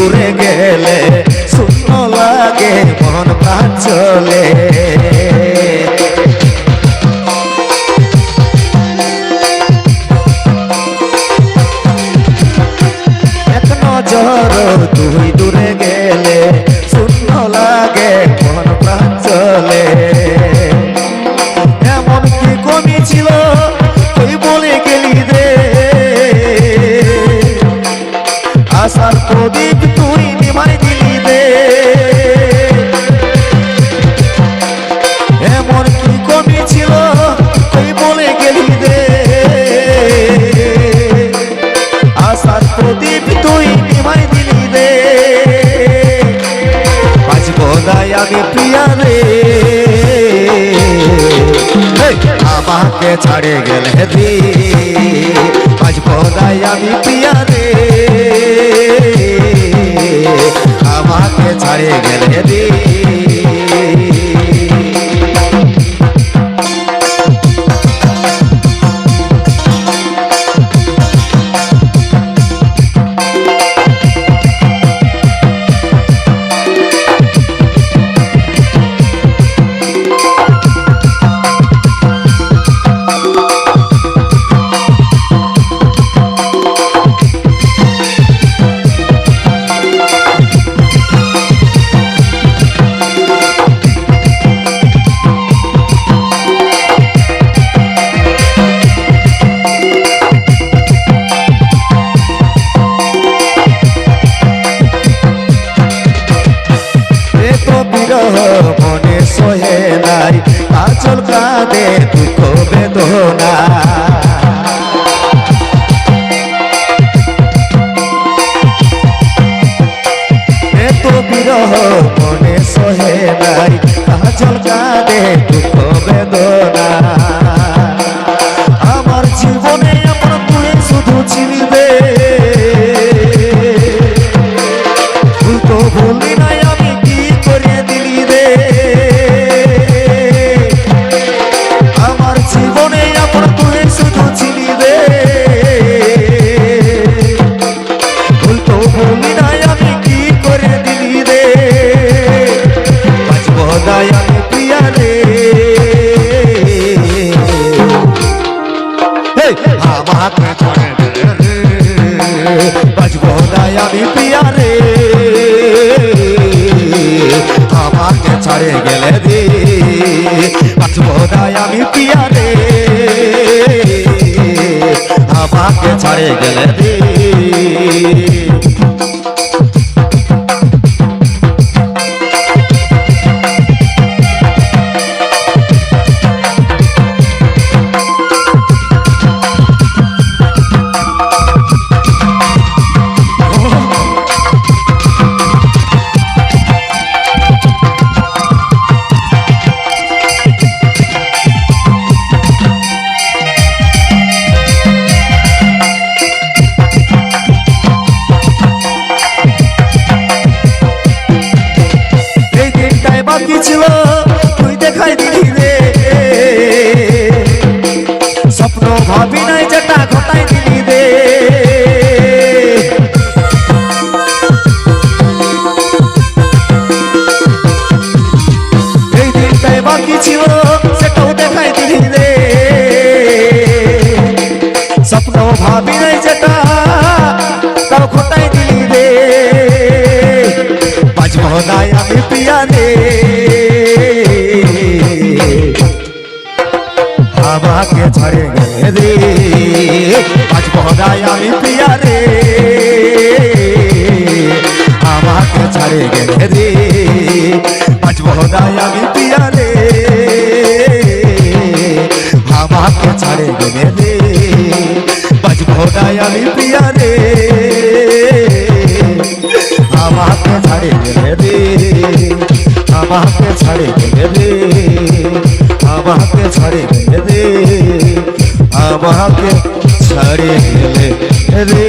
দূরে গেলে শূন্য লাগে মন প্রাণ চলে। এক নজর তুই দূরে গেলে শূন্য লাগে মন প্রাণ চলে। এমন কি কমি ছিল তুই বলে গেলি রে, আশার প্রদীপ তুই নিমাই দিলি রে। এমন কি কমি ছিল তুই বলে গেলি রে, আশার প্রদীপ তুই নিমাই দিলি রে। বাঁচবো নাই আমি প্রিয়া রে, আমাকে ছাড়ে গেলে রে। বাঁচবো নাই আমি প্রিয়া রে, আমাকে ছাড়ে গেলে রে। মনে সহে নাই আচল কাঁদে দুঃখ বেদনা। এত বিরহ মনে সহে নাই আচল কাঁদে দুঃখ বেদনা। আমার জীবনে আমার তুই শুধু ছিলি রে, তুই তো বললি নাই আমি কি করে দিলি রে। আমার জীবনে আমার তুই শুধু ছিলি রে, তুই তো বললি নাই আমি কি করে দিলি রে। বাঁচবো নাই আমি প্রিয়া রে, আমাকে ছাড়ে গেলে রে। বাঁচবো নাই আমি প্রিয়া রে, আমাকে ছাড়ে গেলে রে। বাঁচবো নাই আমি প্রিয়া রে, আমাকে ছাড়ে গেলে রে। বাকি ছিল তুই দেখাই দিলি রে, স্বপ্ন ভাবি নাই যেটা ঘটাই দিলি রে। এই দিনটাই বাকি ছিল সেটাও দেখাই দিলি রে, স্বপ্ন ভাবি নাই যেটা তাও ঘটাই দিলি রে। বাঁচবো নাই আমি প্রিয়া রে, আমাকে ছাড়ে গেলে রে। বাঁচবো নাই আমি প্রিয়া রে, আমাকে ছাড়ে গেলে রে। বাঁচবো নাই আমি প্রিয়া রে, আমাকে ছাড়ে গেলে রে। বাঁচবো নাই আমি প্রিয়া রে, আমাকে ছাড়ে গেলে রে। আমাকে ছাড়ে গেলে রে, আমাকে ছাড়ে গেলে রে, আমাকে ছাড়ে গেলে রে।